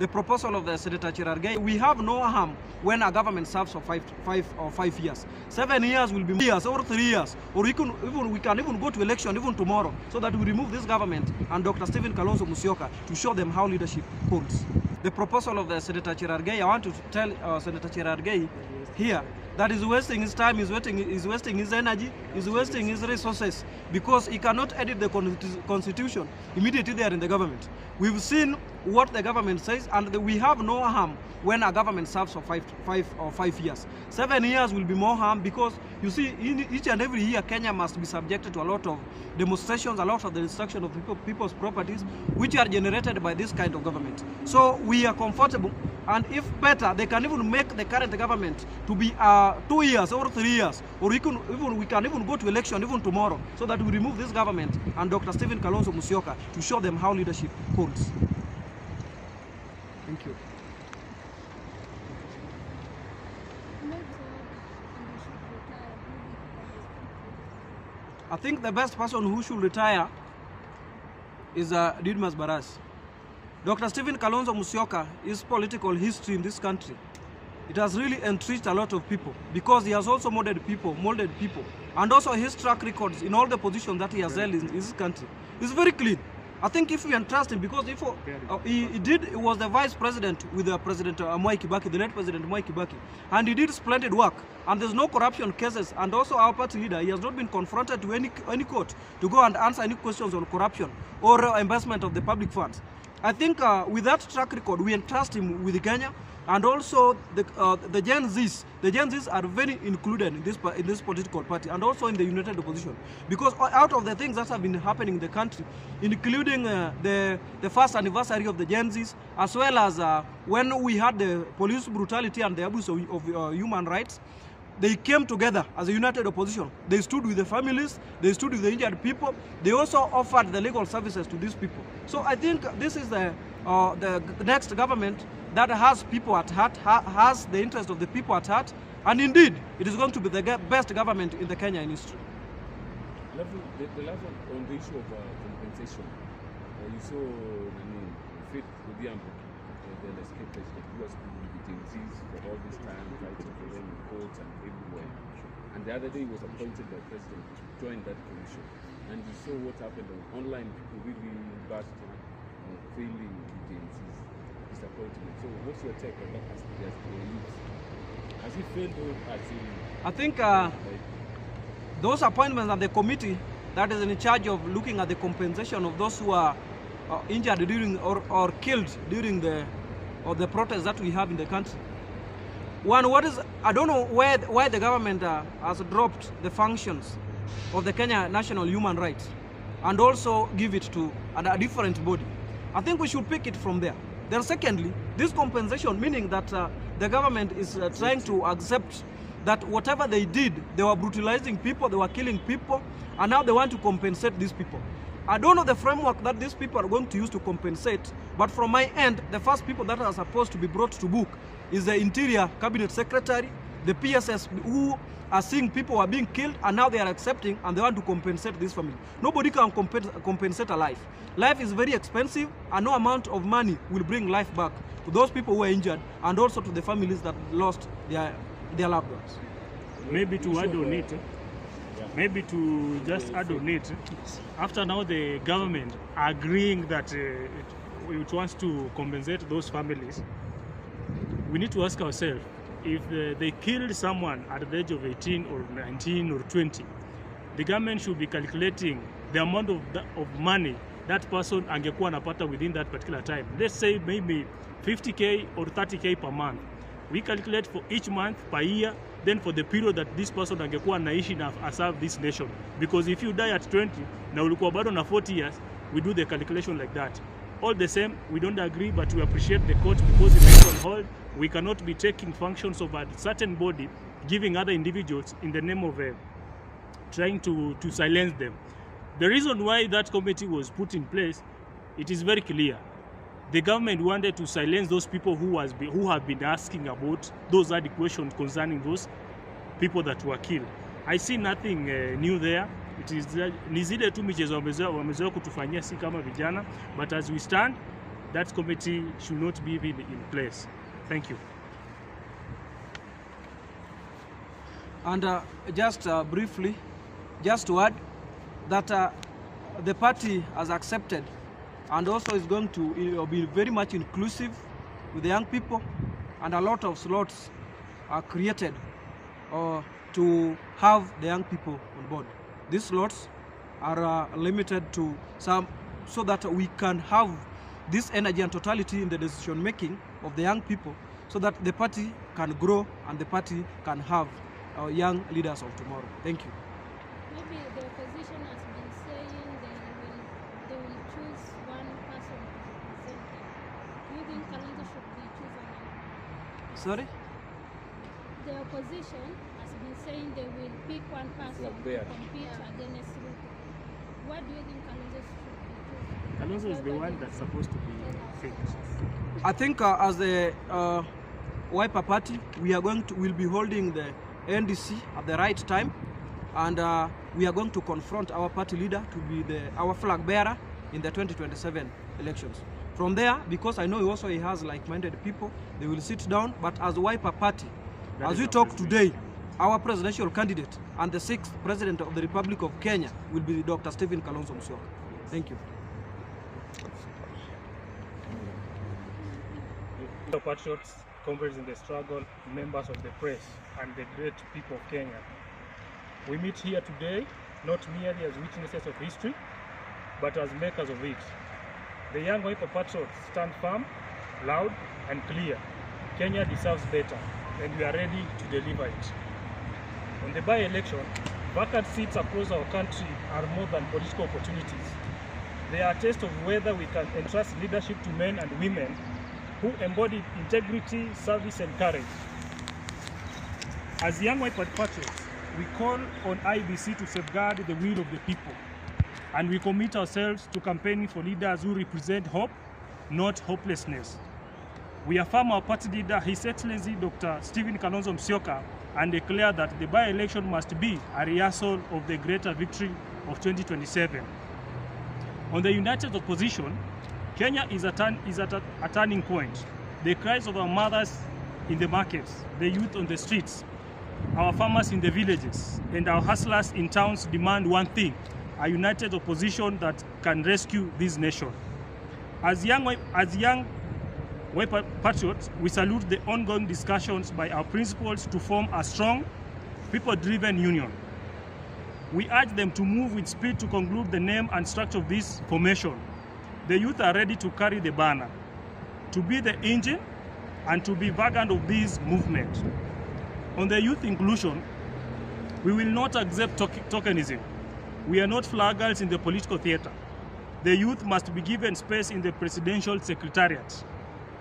the proposal of the Senator Cherargei, we have no harm when a government serves for 5 years. 7 years will be years or 3 years, or we can even go to election even tomorrow, so that we remove this government and Dr. Stephen Kalonzo Musyoka to show them how leadership holds. The proposal of the Senator Cherargei, I want to tell Senator Cherargei here that he's wasting his time, he's wasting his energy, he's wasting his resources, because he cannot edit the constitution immediately there in the government. We've seen what the government says, and we have no harm when a government serves for 5 years. 7 years will be more harm, because you see, in each and every year Kenya must be subjected to a lot of demonstrations, a lot of the destruction of people's properties, which are generated by this kind of government. So we are comfortable, and if better, they can even make the current government to be 2 years or 3 years, or we can even go to election even tomorrow, so that we remove this government and Dr. Stephen Kalonzo Musyoka to show them how leadership holds. Thank you. I think the best person who should retire is Didmas Barras. Dr. Stephen Kalonzo Musyoka, his political history in this country, it has really enriched a lot of people, because he has also molded people, and also his track records in all the positions that he has held in this country is very clean. I think if we entrust him, because if he was the vice president with the President Mwai Kibaki, the late President Mwai Kibaki, and he did splendid work, and there's no corruption cases, and also our party leader, he has not been confronted to any court to go and answer any questions on corruption or investment of the public funds. I think with that track record, we entrust him with Kenya, and also the Gen Zs. The Gen Zs are very included in this political party, and also in the united opposition, because out of the things that have been happening in the country, including the first anniversary of the Gen Zs, as well as when we had the police brutality and the abuse of human rights, they came together as a united opposition. They stood with the families, they stood with the injured people, they also offered the legal services to these people. So I think this is the next government that has people at heart, has the interest of the people at heart, and indeed, it is going to be the best government in the Kenyan history. The last one on the issue of compensation, you saw Faith Odiambo, the escape president, who has been with the Gen Zs for all this time, fighting for them in courts and everywhere. And the other day he was appointed by the president to join that commission. And you saw what happened online. People really bashed on failing the Gen Zs. Disappointment. So what's your take on that as the youth? Has he failed or has he? I think those appointments and the committee that is in charge of looking at the compensation of those who are injured during or killed during the protests that we have in the country. I don't know why the government has dropped the functions of the Kenya National Human Rights and also give it to a different body. I think we should pick it from there. Then secondly, this compensation, meaning that the government is trying to accept that whatever they did, they were brutalizing people, they were killing people, and now they want to compensate these people. I don't know the framework that these people are going to use to compensate, but from my end, the first people that are supposed to be brought to book is the Interior Cabinet Secretary, the PSS, who are seeing people are being killed, and now they are accepting and they want to compensate this family. Nobody can compensate a life. Life is very expensive, and no amount of money will bring life back to those people who are injured, and also to the families that lost their loved ones. Maybe to add on it, maybe to just add on it, after now the government agreeing that it wants to compensate those families, we need to ask ourselves, if they killed someone at the age of 18 or 19 or 20, the government should be calculating the amount of money that person angekuwa anapata within that particular time. Let's say maybe 50K or 30K per month. We calculate for each month, per year, then for the period that this person angekuwa anaishi na serve this nation. Because if you die at 20, na ulikuwa bado na 40 years, we do the calculation like that. All the same, we don't agree, but we appreciate the court because it is on hold. We cannot be taking functions of a certain body, giving other individuals in the name of trying to silence them. The reason why that committee was put in place, it is very clear. The government wanted to silence those people who have been asking about those other questions concerning those people that were killed. I see nothing new there. It is ni zile tu michezo wamezoea kutufanyia si kama vijana, but as we stand, that committee should not be even in place. Thank you. And just briefly, just to add that the party has accepted and also is going to be very much inclusive with the young people, and a lot of slots are created to have the young people on board. These slots are limited to some, so that we can have this energy and totality in the decision making of the young people, so that the party can grow and the party can have young leaders of tomorrow. Thank you. Maybe the opposition has been saying they will choose one person to represent them. Do you think Kalonzo should be chosen? Sorry? The opposition has been saying they will pick one person to compete against Ruto. What do you think Kalonzo should be chosen? Kalonzo is the one that's supposed to be picked. I think as a Wiper party, we'll be holding the NDC at the right time, and we are going to confront our party leader to be our flag bearer in the 2027 elections. From there, because I know he has like-minded people, they will sit down. But as a Wiper party, as we talk today, our presidential candidate and the 6th president of the Republic of Kenya will be Dr. Stephen Kalonzo Musyoka. Thank you. Patriots, comrades in the struggle, members of the press, and the great people of Kenya. We meet here today not merely as witnesses of history, but as makers of it. The young Wiper Patriots stand firm, loud, and clear. Kenya deserves better, and we are ready to deliver it. On the by-election, vacant seats across our country are more than political opportunities. They are a test of whether we can entrust leadership to men and women who embody integrity, service, and courage. As young Wiper Patriots, we call on IBC to safeguard the will of the people, and we commit ourselves to campaigning for leaders who represent hope, not hopelessness. We affirm our party leader, His Excellency Dr. Stephen Kalonzo Musyoka, and declare that the by-election must be a rehearsal of the greater victory of 2027. On the united opposition, Kenya is at a turning point. The cries of our mothers in the markets, the youth on the streets, our farmers in the villages, and our hustlers in towns demand one thing: a united opposition that can rescue this nation. As young Wiper Patriots, we salute the ongoing discussions by our principals to form a strong, people-driven union. We urge them to move with speed to conclude the name and structure of this formation. The youth are ready to carry the banner, to be the engine, and to be vanguard of this movement. On the youth inclusion, we will not accept tokenism. We are not flaggers in the political theater. The youth must be given space in the presidential secretariat,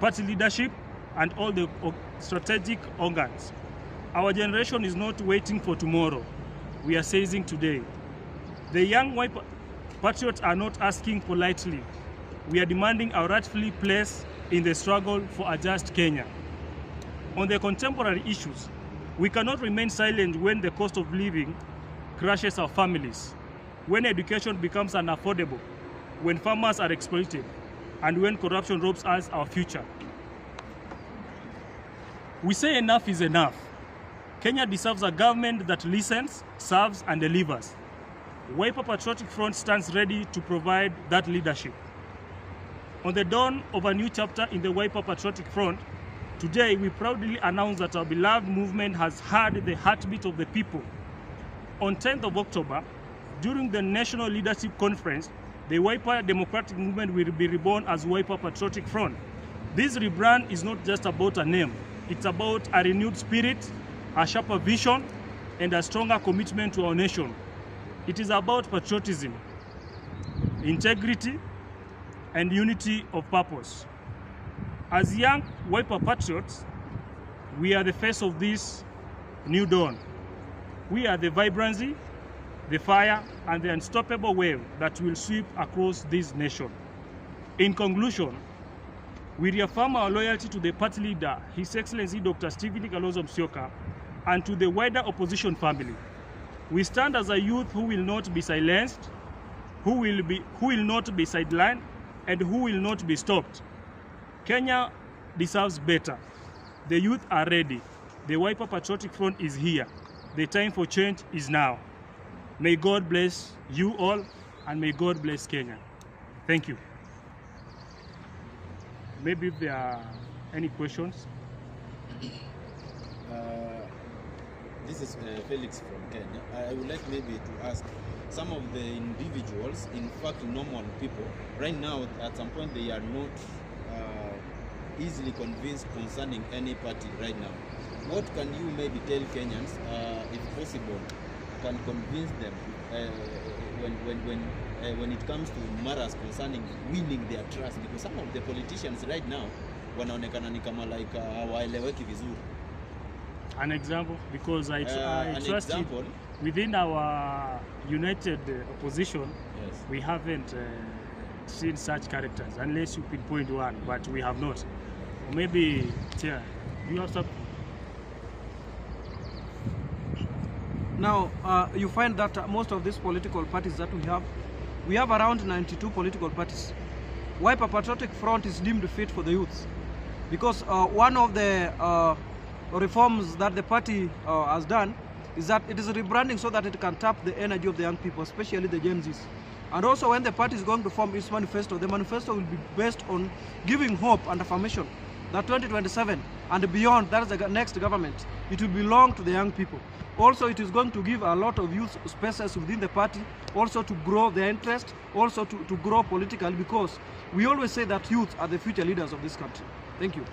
party leadership, and all the strategic organs. Our generation is not waiting for tomorrow. We are seizing today. The young Wiper Patriots are not asking politely. We are demanding our rightfully place in the struggle for a just Kenya. On the contemporary issues, we cannot remain silent when the cost of living crushes our families, when education becomes unaffordable, when farmers are exploited, and when corruption robs us our future. We say enough is enough. Kenya deserves a government that listens, serves, and delivers. Wiper Patriotic Front stands ready to provide that leadership. On the dawn of a new chapter in the Wiper Patriotic Front, today we proudly announce that our beloved movement has heard the heartbeat of the people. On 10th of October, during the National Leadership Conference, the Wiper Democratic Movement will be reborn as Wiper Patriotic Front. This rebrand is not just about a name. It's about a renewed spirit, a sharper vision, and a stronger commitment to our nation. It is about patriotism, integrity, and unity of purpose. As young Wiper Patriots, we are the face of this new dawn. We are the vibrancy, the fire, and the unstoppable wave that will sweep across this nation. In conclusion, we reaffirm our loyalty to the party leader, His Excellency Dr. Stephen Kalonzo Musyoka, and to the wider opposition family. We stand as a youth who will not be silenced, who will not be sidelined, and who will not be stopped. Kenya deserves better. The youth are ready. The Wiper Patriotic Front is here. The time for change is now. May God bless you all, and may God bless Kenya. Thank you. Maybe if there are any questions. This is Felix from Kenya. I would like maybe to ask some of the individuals, in fact normal people, right now at some point they are not easily convinced concerning any party right now. What can you maybe tell Kenyans, if possible, can convince them when it comes to matters concerning winning their trust? Because some of the politicians right now wanaonekana ni kama like hawaeleweki vizuri. An example, because I trust example, within our united opposition, yes, we haven't seen such characters, unless you pinpoint one, but we have not. Or maybe, Chair, you have something? Now, you find that most of these political parties that we have around 92 political parties. Wiper Patriotic Front is deemed fit for the youth, because one of the reforms that the party has done is that it is rebranding so that it can tap the energy of the young people, especially the Gen Zs. And also when the party is going to form its manifesto, the manifesto will be based on giving hope and affirmation that 2027 and beyond, that is the next government, it will belong to the young people. Also, it is going to give a lot of youth spaces within the party, also to grow their interest, also to grow politically, because we always say that youth are the future leaders of this country. Thank you.